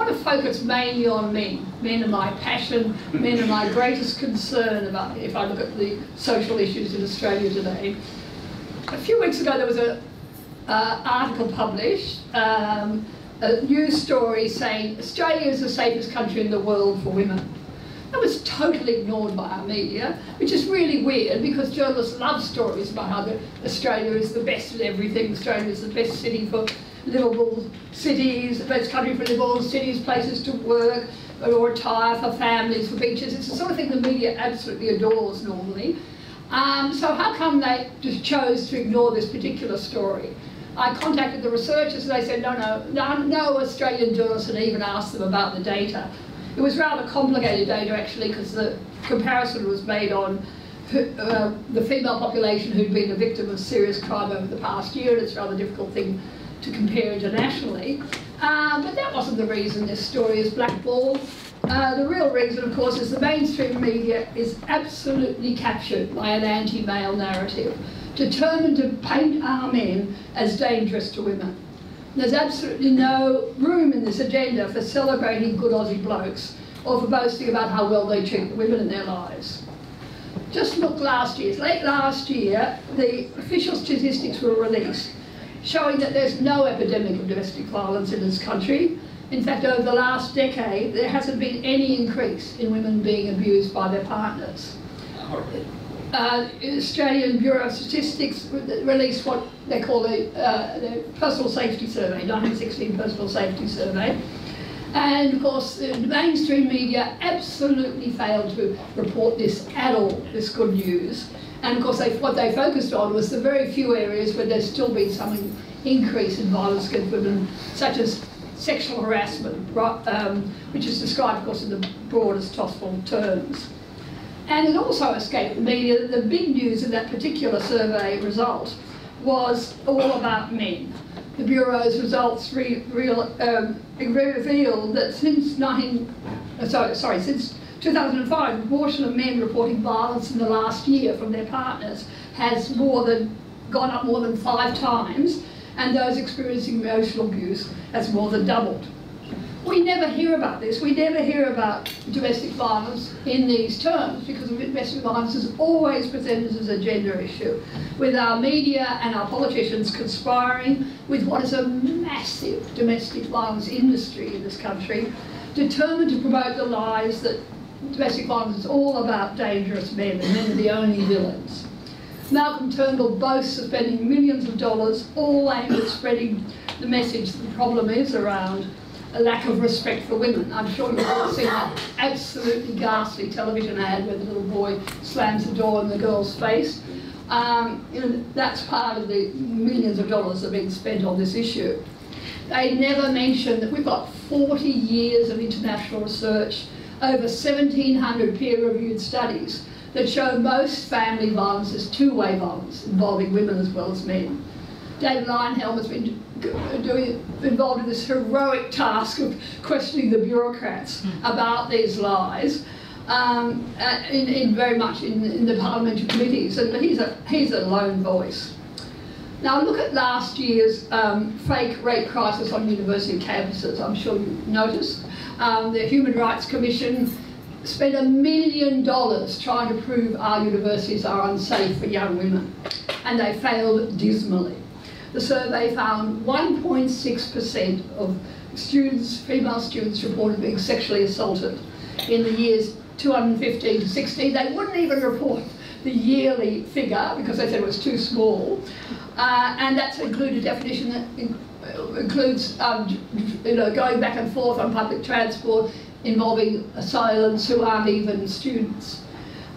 want to focus mainly on men. Men are my passion, men are my greatest concern about, if I look at the social issues in Australia today. A few weeks ago there was an article published, a news story saying Australia is the safest country in the world for women. That was totally ignored by our media, which is really weird because journalists love stories about how Australia is the best at everything. Australia is the best city for livable cities, the best country for livable cities, places to work, or retire, for families, for beaches. It's the sort of thing the media absolutely adores normally. So how come they just chose to ignore this particular story? I contacted the researchers and they said, no Australian journalist had even asked them about the data. It was rather complicated data actually because the comparison was made on the female population who'd been a victim of serious crime over the past year, and it's a rather difficult thing to compare internationally. But that wasn't the reason this story is blackballed. The real reason, of course, is the mainstream media is absolutely captured by an anti-male narrative, determined to paint our men as dangerous to women. There's absolutely no room in this agenda for celebrating good Aussie blokes or for boasting about how well they treat the women in their lives. Just look last year, late last year, the official statistics were released showing that there's no epidemic of domestic violence in this country. In fact, over the last decade, there hasn't been any increase in women being abused by their partners. Australian Bureau of Statistics released what they call the Personal Safety Survey, 1916 Personal Safety Survey. And of course, the mainstream media absolutely failed to report this at all, this good news. And of course, what they focused on was the very few areas where there's still been some increase in violence against women, such as sexual harassment, which is described, of course, in the broadest possible terms. And it also escaped the media that the big news in that particular survey result was all about men. The Bureau's results revealed that since 2005, the proportion of men reporting violence in the last year from their partners has gone up more than 5 times, and those experiencing emotional abuse has more than doubled. We never hear about this. We never hear about domestic violence in these terms because domestic violence is always presented as a gender issue, with our media and our politicians conspiring with what is a massive domestic violence industry in this country, determined to promote the lies that domestic violence is all about dangerous men and men are the only villains. Malcolm Turnbull boasts of spending millions of dollars all aimed at spreading the message that the problem is around a lack of respect for women. I'm sure you've all seen that absolutely ghastly television ad where the little boy slams the door in the girl's face. That's part of the millions of dollars that are being spent on this issue. They never mention that we've got 40 years of international research, over 1,700 peer-reviewed studies that show most family violence is two-way violence involving women as well as men. David Lionhelm has been involved in this heroic task of questioning the bureaucrats about these lies, very much in the parliamentary committees, but he's a lone voice. Now look at last year's fake rape crisis on university campuses. I'm sure you noticed. The Human Rights Commission spent $1 million trying to prove our universities are unsafe for young women, and they failed dismally. The survey found 1.6% of students, female students, reported being sexually assaulted in the years 2015 to 16. They wouldn't even report the yearly figure because they said it was too small, and that's included a definition that includes going back and forth on public transport involving assailants who aren't even students.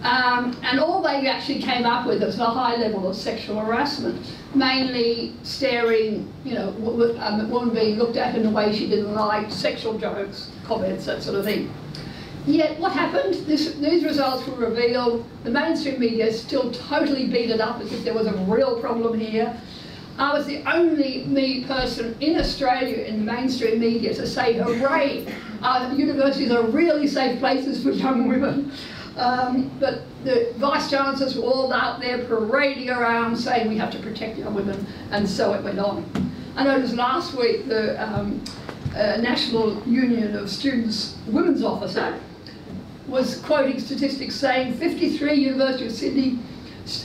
And all they actually came up with was a high level of sexual harassment, mainly staring, a woman being looked at in a way she didn't like, sexual jokes, comments, that sort of thing. Yet what happened? These results were revealed. The mainstream media still totally beat it up as if there was a real problem here. I was the only person in Australia in the mainstream media to say, hooray, our universities are really safe places for young women. But the vice-chancellors were all out there parading around saying we have to protect young women, and so it went on. I noticed last week the National Union of Students Women's Officer was quoting statistics saying 53 University of Sydney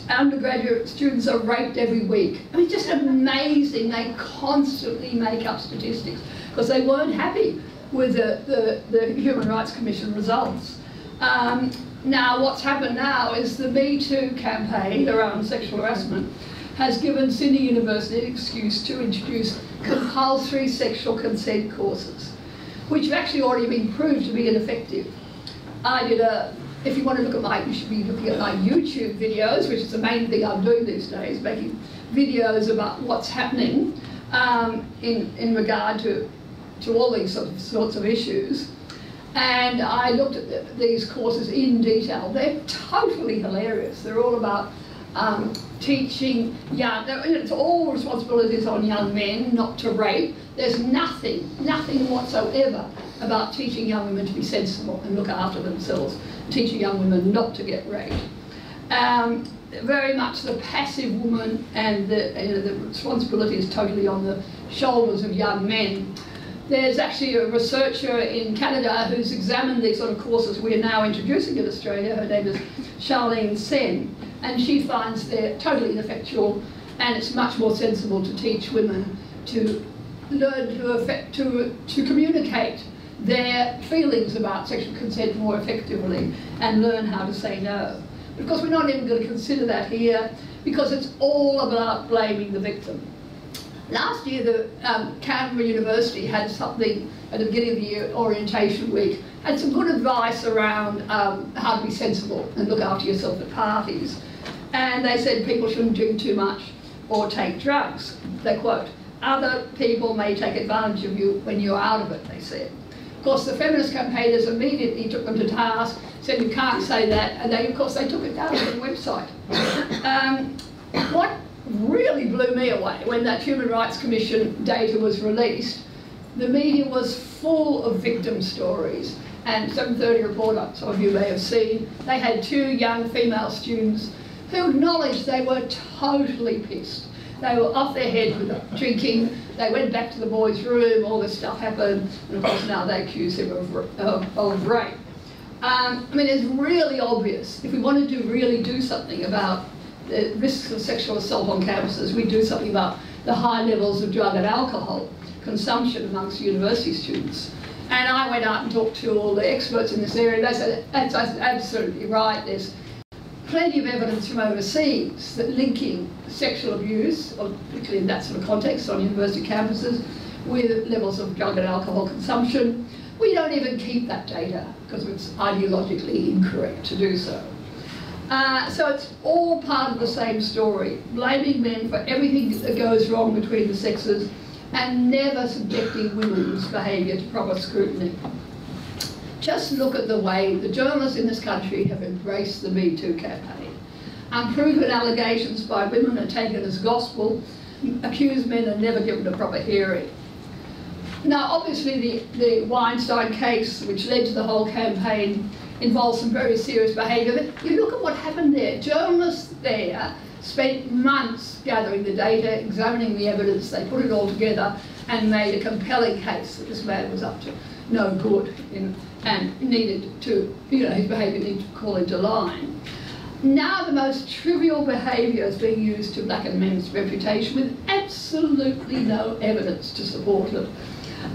undergraduate students are raped every week. I mean, just amazing. They constantly make up statistics because they weren't happy with the Human Rights Commission results. Now, what's happened now is the Me Too campaign around sexual harassment has given Sydney University an excuse to introduce compulsory sexual consent courses, which have actually already been proved to be ineffective. I did if you want to look at you should be looking at my YouTube videos, which is the main thing I'm doing these days, making videos about what's happening in regard to all these sorts of issues. And I looked at these courses in detail. They're totally hilarious. They're all about teaching young, it's all responsibilities on young men not to rape. There's nothing whatsoever about teaching young women to be sensible and look after themselves, teaching young women not to get raped. Very much the passive woman, and the responsibility is totally on the shoulders of young men. There's actually a researcher in Canada who's examined these sort of courses we're now introducing in Australia. Her name is Charlene Sen, and she finds they're totally ineffectual, and it's much more sensible to teach women to learn to communicate their feelings about sexual consent more effectively and learn how to say no. Because we're not even going to consider that here, because it's all about blaming the victim. Last year, the Canberra University had something at the beginning of the year, orientation week, had some good advice around how to be sensible and look after yourself at parties. And they said people shouldn't drink too much or take drugs. They quote, "Other people may take advantage of you when you're out of it," they said. Of course, the feminist campaigners immediately took them to task, said you can't say that, and of course they took it down on the website. What really blew me away when that Human Rights Commission data was released, the media was full of victim stories. And 7:30 Reporter, some of you may have seen, they had 2 young female students who acknowledged they were totally pissed. They were off their head with drinking. They went back to the boys' room, all this stuff happened, and of course now they accuse him of rape. I mean, it's really obvious. If we wanted to really do something about the risks of sexual assault on campuses, we do something about the high levels of drug and alcohol consumption amongst university students. And I went out and talked to all the experts in this area. They said, that's absolutely right. There's plenty of evidence from overseas that linking sexual abuse, or particularly in that sort of context on university campuses, with levels of drug and alcohol consumption. We don't even keep that data because it's ideologically incorrect to do so. So it's all part of the same story, blaming men for everything that goes wrong between the sexes and never subjecting women's behaviour to proper scrutiny. Just look at the way the journalists in this country have embraced the Me Too campaign. Unproven allegations by women are taken as gospel, accused men are never given a proper hearing. Now, obviously the Weinstein case, which led to the whole campaign, involves some very serious behaviour. But you look at what happened there. Journalists there spent months gathering the data, examining the evidence. They put it all together and made a compelling case that this man was up to no good and needed to, his behaviour needed to call into line. Now the most trivial behaviour is being used to blacken men's reputation with absolutely no evidence to support it.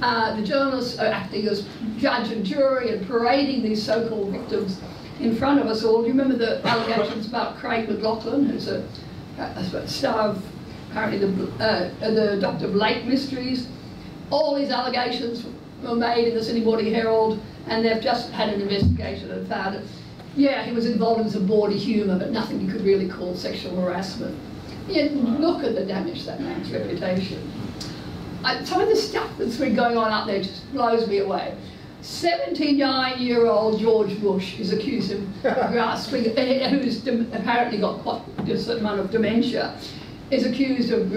The journalists are acting as judge and jury and parading these so-called victims in front of us all. Do you remember the allegations about Craig McLachlan, who's a star of apparently the Dr. Blake mysteries? All these allegations were made in the Sydney Morning Herald, and they've just had an investigation and found it. Yeah, he was involved in some bawdy humour, but nothing you could really call sexual harassment. Yet look at the damage that man's reputation. Some of the stuff that's been going on out there just blows me away. 79-year-old George Bush is accused of grasping, who's apparently got quite a certain amount of dementia, is accused of,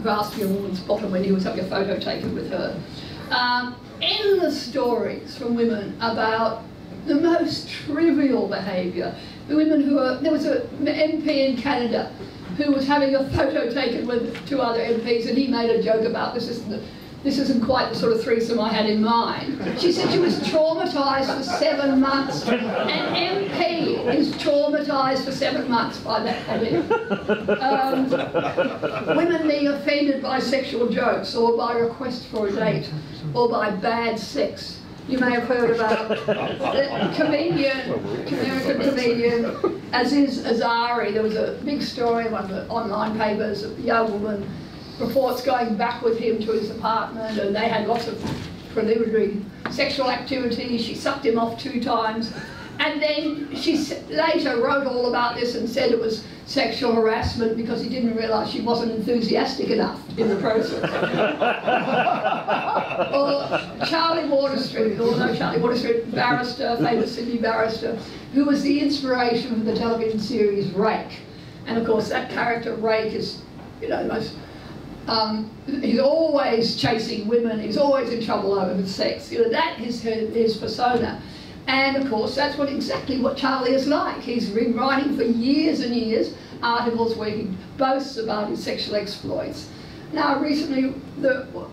grasping a woman's bottom when he was having a photo taken with her. Endless stories from women about the most trivial behaviour. The women who are, there was an MP in Canada who was having a photo taken with 2 other MPs, and he made a joke about this. this isn't quite the sort of threesome I had in mind. She said she was traumatised for 7 months. An MP is traumatised for 7 months by that comment. Women being offended by sexual jokes, or by requests for a date, or by bad sex. You may have heard about the comedian, American comedian Aziz Ansari. There was a big story in one of the online papers of a young woman reports going back with him to his apartment, and they had lots of preliminary sexual activity. She sucked him off 2 times. And then she later wrote all about this and said it was sexual harassment because he didn't realise she wasn't enthusiastic enough in the process. Or Charlie Waterstreet, Charlie Waterstreet, barrister, famous Sydney barrister, who was the inspiration for the television series Rake. And of course that character Rake is, you know, the most, he's always chasing women, he's always in trouble over sex. You know, that is his persona. And of course, that's exactly what Charlie is like. He's been writing for years and years articles where he boasts about his sexual exploits. Now, recently,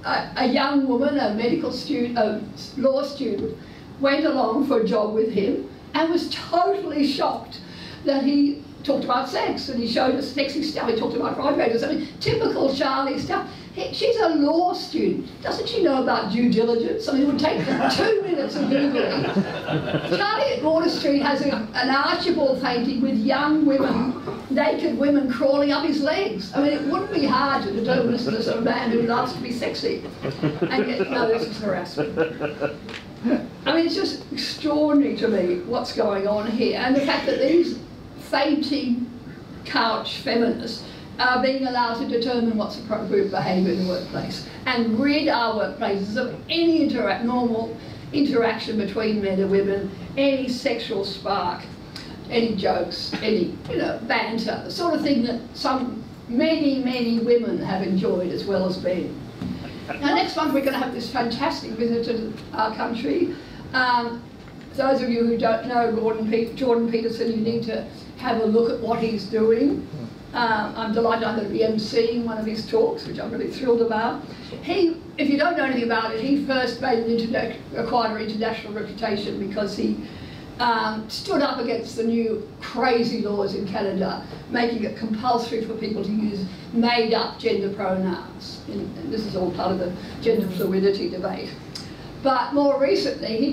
a young woman, a medical student, a law student, went along for a job with him and was totally shocked that he talked about sex, and he showed us sexy stuff. He talked about vibrators. I mean, typical Charlie stuff. She's a law student. Doesn't she know about due diligence? I mean, it would take 2 minutes of Googling. Charlie at Water Street has an Archibald painting with young women, naked women crawling up his legs. I mean, it wouldn't be hard to determine this is a man who loves to be sexy. And yet, no, this is harassment. I mean, it's just extraordinary to me what's going on here. And the fact that these fainting couch feminists are being allowed to determine what's appropriate behaviour in the workplace and rid our workplaces of any normal interaction between men and women, any sexual spark, any jokes, any banter, the sort of thing that many women have enjoyed as well as men. Now next month we're going to have this fantastic visitor to our country. Those of you who don't know Jordan Peterson, you need to have a look at what he's doing. I'm delighted I'm going to be emceeing one of his talks, which I'm really thrilled about. If you don't know anything about it, he first acquired an international reputation because he stood up against the new crazy laws in Canada, making it compulsory for people to use made-up gender pronouns. And this is all part of the gender fluidity debate. But more recently, he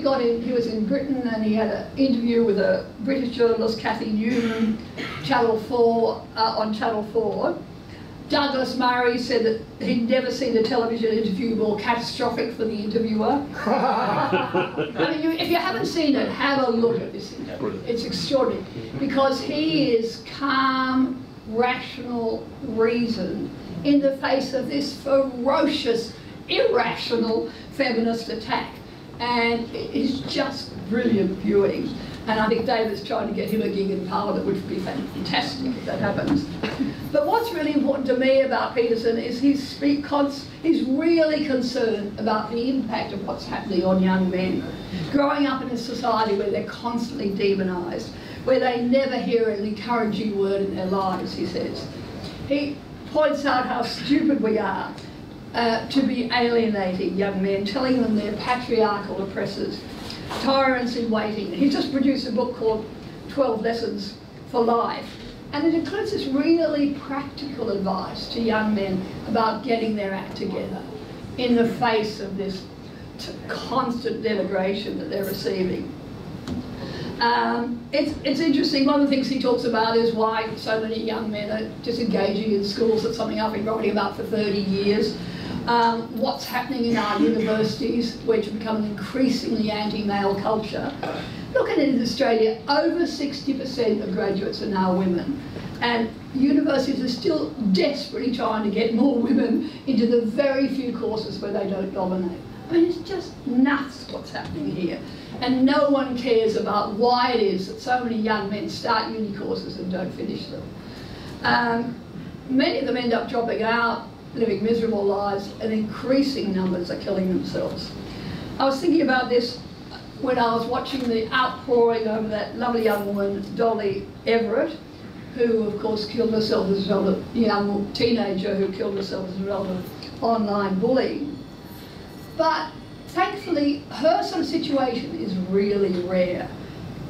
was in Britain and he had an interview with a British journalist, Cathy Newman, on Channel 4. Douglas Murray said that he'd never seen a television interview more catastrophic for the interviewer. I mean, if you haven't seen it, have a look at this interview. It's extraordinary because he is calm, rational reason in the face of this ferocious, irrational feminist attack, and it's just brilliant viewing. And I think David's trying to get him a gig in Parliament, which would be fantastic if that happens. But what's really important to me about Peterson is he's really concerned about the impact of what's happening on young men. Growing up in a society where they're constantly demonised, where they never hear an encouraging word in their lives, he says. He points out how stupid we are to be alienating young men, telling them they're patriarchal oppressors, tyrants in waiting. He's just produced a book called 12 Lessons for Life, and it includes this really practical advice to young men about getting their act together in the face of this constant denigration that they're receiving. It's interesting, one of the things he talks about is why so many young men are disengaging in schools. That's something I've been writing about for 30 years. What's happening in our universities, which are becoming increasingly anti-male culture. Look at it in Australia, over 60% of graduates are now women. And universities are still desperately trying to get more women into the very few courses where they don't dominate. I mean, it's just nuts what's happening here. And no one cares about why it is that so many young men start uni courses and don't finish them. Many of them end up dropping out, living miserable lives, and increasing numbers are killing themselves. I was thinking about this when I was watching the outpouring over that lovely young woman, Dolly Everett, who of course killed herself as a result of, young teenager who killed herself as a result of online bullying. But thankfully, her sort of situation is really rare,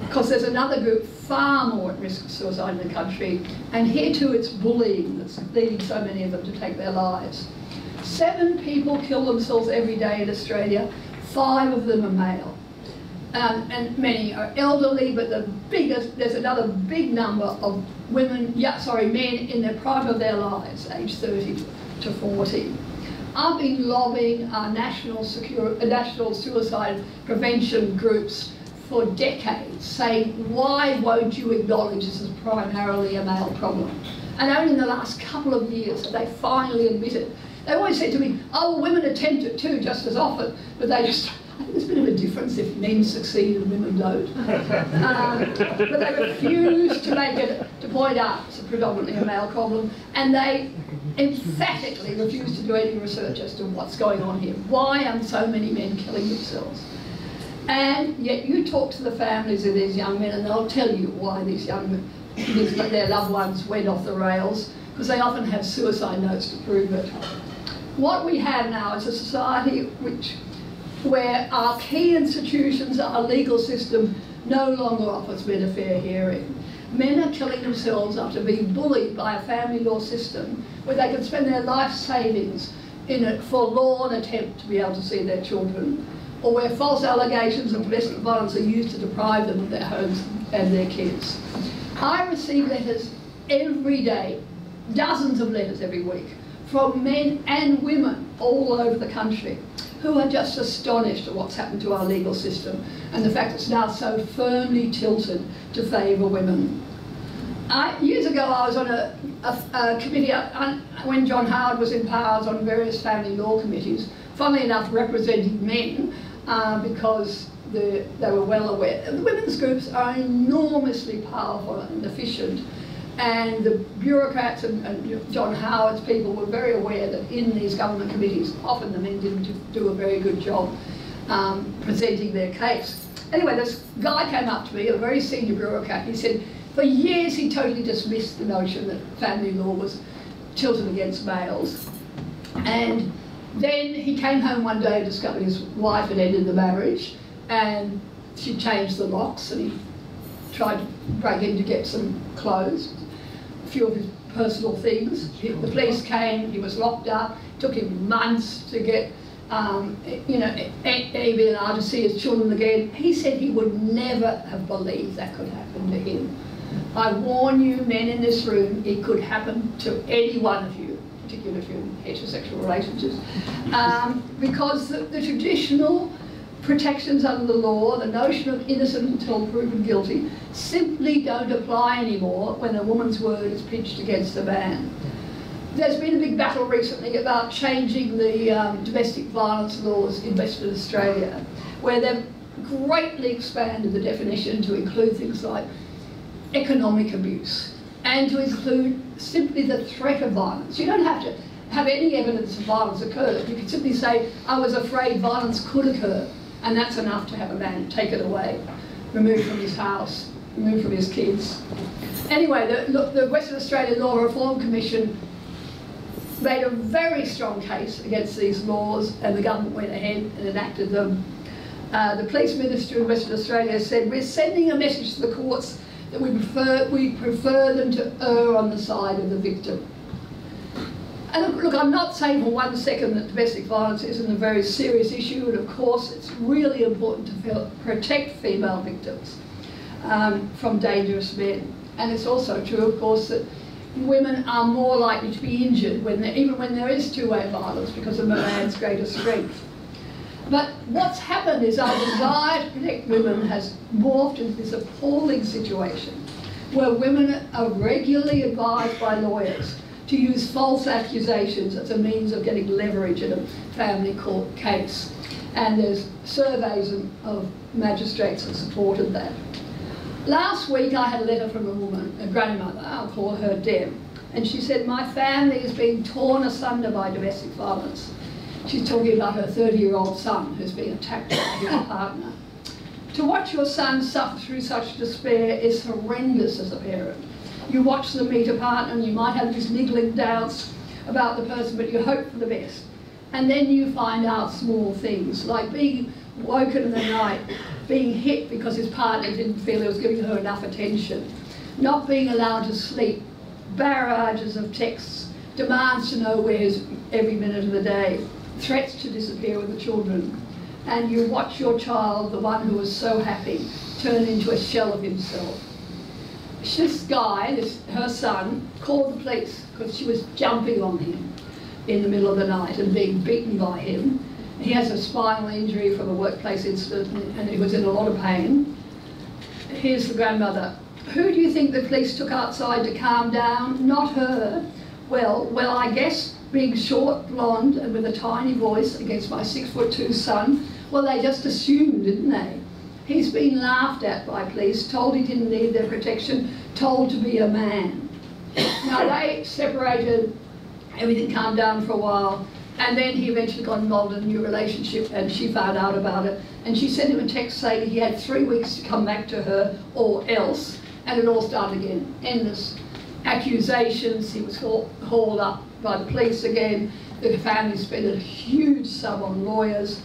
because there's another group far more at risk of suicide in the country, and here too it's bullying that's leading so many of them to take their lives. 7 people kill themselves every day in Australia, 5 of them are male. And many are elderly, but there's another big number of men in the prime of their lives, age 30 to 40. I've been lobbying our national suicide prevention groups for decades, saying, why won't you acknowledge this is primarily a male problem? And only in the last couple of years have they finally admitted. They always said to me, oh, well, women attempt it too just as often, but I think there's a bit of a difference if men succeed and women don't. But they refuse to point out it's predominantly a male problem, and they emphatically refuse to do any research as to what's going on here. Why are so many men killing themselves? And yet you talk to the families of these young men and they'll tell you why their loved ones went off the rails, because they often have suicide notes to prove it. What we have now is a society where our key institutions, our legal system, no longer offers men a fair hearing. Men are killing themselves after being bullied by a family law system where they can spend their life savings in a forlorn attempt to be able to see their children, or where false allegations of domestic violence are used to deprive them of their homes and their kids. I receive letters every day, dozens of letters every week, from men and women all over the country who are just astonished at what's happened to our legal system and the fact it's now so firmly tilted to favour women. Years ago I was on a committee, when John Howard was in power, I was on various family law committees, funnily enough representing men, because they were well aware. The women's groups are enormously powerful and efficient, and the bureaucrats and John Howard's people were very aware that in these government committees, often the men didn't do a very good job presenting their case. Anyway, this guy came up to me, a very senior bureaucrat. He said, for years he totally dismissed the notion that family law was tilted against males. And then he came home one day and discovered his wife had ended the marriage, and she changed the locks, and he tried to break in to get some clothes, a few of his personal things. The police came, he was locked up, it took him months to get even allowed to see his children again. He said he would never have believed that could happen to him. I warn you, men in this room, it could happen to any one of you, particularly if you're in heterosexual relationships, because the traditional protections under the law, the notion of innocent until proven guilty, simply don't apply anymore when a woman's word is pitched against a man. There's been a big battle recently about changing the domestic violence laws in Western Australia, where they've greatly expanded the definition to include things like economic abuse, and to include simply the threat of violence. You don't have to have any evidence of violence occurred. You can simply say, I was afraid violence could occur, and that's enough to have a man taken away, removed from his house, removed from his kids. Anyway, the Western Australia Law Reform Commission made a very strong case against these laws, and the government went ahead and enacted them. The police minister in Western Australia said, we're sending a message to the courts that we prefer them to err on the side of the victim. And look, I'm not saying for 1 second that domestic violence isn't a very serious issue, and of course it's really important to protect female victims from dangerous men. And it's also true, of course, that women are more likely to be injured even when there is two-way violence because of a man's greater strength. But what's happened is our desire to protect women has morphed into this appalling situation where women are regularly advised by lawyers to use false accusations as a means of getting leverage in a family court case. And there's surveys of magistrates that supported that. Last week I had a letter from a woman, a grandmother, I'll call her Deb, and she said, my family is being torn asunder by domestic violence. She's talking about her 30-year-old son who's being attacked by his partner. To watch your son suffer through such despair is horrendous as a parent. You watch them meet a partner and you might have these niggling doubts about the person, but you hope for the best. And then you find out small things, like being woken in the night, being hit because his partner didn't feel he was giving her enough attention, not being allowed to sleep, barrages of texts, demands to know where he is every minute of the day, threats to disappear with the children. And you watch your child, the one who was so happy, turn into a shell of himself. This guy, her son, called the police because she was jumping on him in the middle of the night and being beaten by him. He has a spinal injury from a workplace incident and he was in a lot of pain. Here's the grandmother. Who do you think the police took outside to calm down? Not her. Well, I guess being short, blonde and with a tiny voice against my 6'2" son, well, they just assumed, didn't they? He's been laughed at by police, told he didn't need their protection, told to be a man. Now they separated, everything calmed down for a while, and then he eventually got involved in a new relationship and she found out about it. And she sent him a text saying he had 3 weeks to come back to her or else, and it all started again. Endless accusations, he was hauled up by the police again, the family spent a huge sum on lawyers.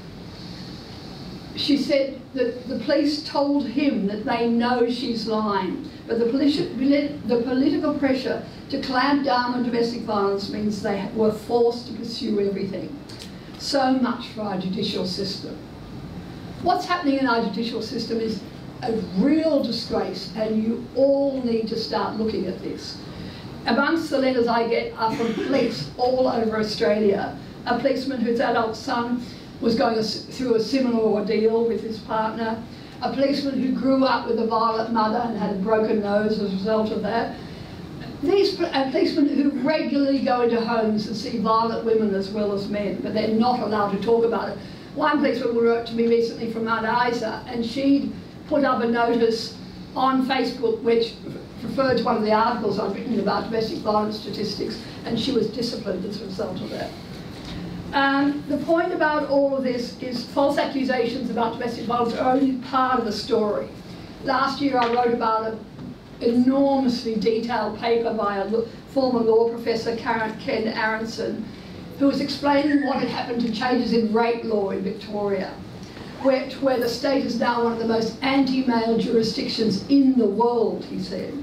She said that the police told him that they know she's lying, but the political pressure to clamp down on domestic violence means they were forced to pursue everything. So much for our judicial system. What's happening in our judicial system is a real disgrace, and you all need to start looking at this. Amongst the letters I get are from police all over Australia. A policeman whose adult son was going through a similar ordeal with his partner, a policeman who grew up with a violent mother and had a broken nose as a result of that, policemen who regularly go into homes and see violent women as well as men, but they're not allowed to talk about it. One policeman wrote to me recently from Mount Isa, and she'd put up a notice on Facebook which referred to one of the articles I'd written about domestic violence statistics, and she was disciplined as a result of that. The point about all of this is false accusations about domestic violence are only part of the story. Last year I wrote about an enormously detailed paper by a former law professor, Ken Aronson, who was explaining what had happened to changes in rape law in Victoria, where the state is now one of the most anti-male jurisdictions in the world, he said.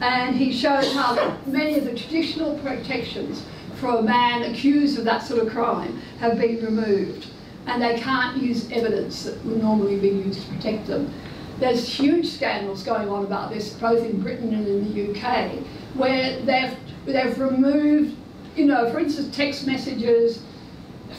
And he showed how many of the traditional protections for a man accused of that sort of crime have been removed, and they can't use evidence that would normally be used to protect them. There's huge scandals going on about this, both in Britain and in the UK, where they've removed, you know, for instance, text messages,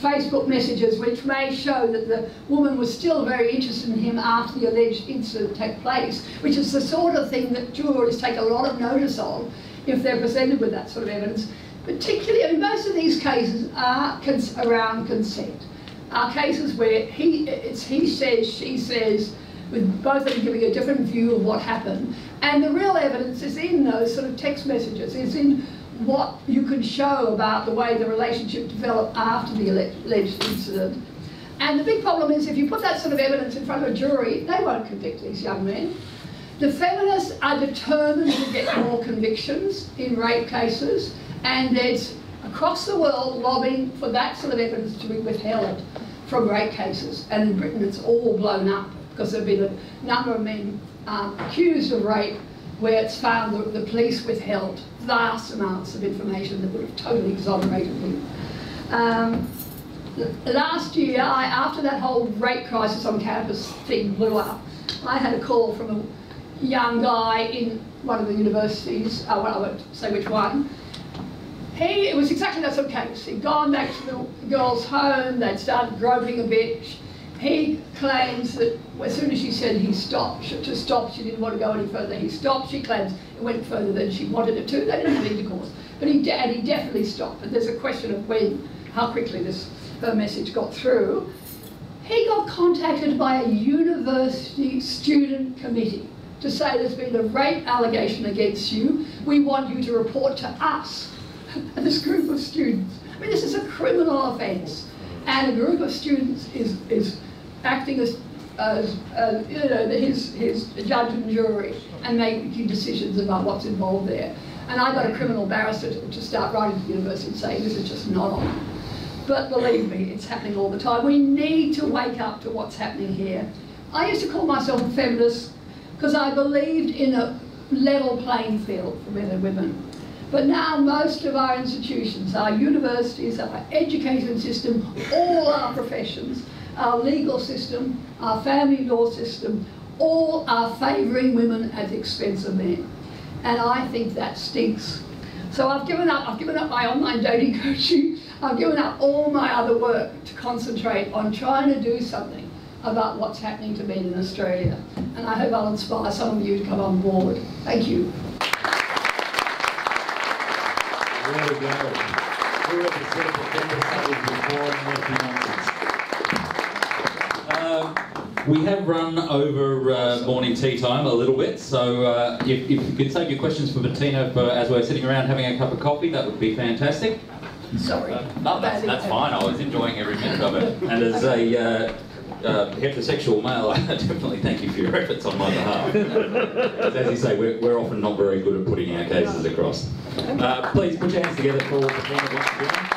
Facebook messages, which may show that the woman was still very interested in him after the alleged incident took place, which is the sort of thing that jurors take a lot of notice of if they're presented with that sort of evidence. Particularly, I mean, most of these cases are around consent. Are cases where it's he says, she says, with both of them giving a different view of what happened. And the real evidence is in those sort of text messages, is in what you can show about the way the relationship developed after the alleged incident. And the big problem is if you put that sort of evidence in front of a jury, they won't convict these young men. The feminists are determined to get more convictions in rape cases, and there's across the world lobbying for that sort of evidence to be withheld from rape cases. And in Britain it's all blown up because there have been a number of men accused of rape where it's found that the police withheld vast amounts of information that would have totally exonerated him. Last year, after that whole rape crisis on campus thing blew up, I had a call from a young guy in one of the universities, well, I won't say which one. It was exactly that sort of case. He'd gone back to the girl's home, they'd started groping a bit. He claims that as soon as she said he stopped, she didn't want to go any further. He stopped. She claims it went further than she wanted it to. They didn't have intercourse, but he definitely stopped. And there's a question of how quickly her message got through. He got contacted by a university student committee to say there's been a rape allegation against you. We want you to report to us. And this group of students. I mean, this is a criminal offence, and a group of students is acting as you know, his judge and jury and making decisions about what's involved there. And I got a criminal barrister to start writing to the university and saying this is just not on. But believe me, it's happening all the time. We need to wake up to what's happening here. I used to call myself a feminist because I believed in a level playing field for men and women. But now most of our institutions, our universities, our education system, all our professions, our legal system, our family law system, all are favouring women at the expense of men. And I think that stinks. So I've given up my online dating coaching, I've given up all my other work to concentrate on trying to do something about what's happening to men in Australia. And I hope I'll inspire some of you to come on board. Thank you. There we go. Who represents the gender studies before we have run over morning tea time a little bit, so if you could save your questions for Bettina as we're sitting around having a cup of coffee, that would be fantastic. Sorry. No, that's fine. I was enjoying every minute of it. And as a heterosexual male, I definitely thank you for your efforts on my behalf. As you say, we're often not very good at putting our cases across. Please put your hands together for Bettina once again.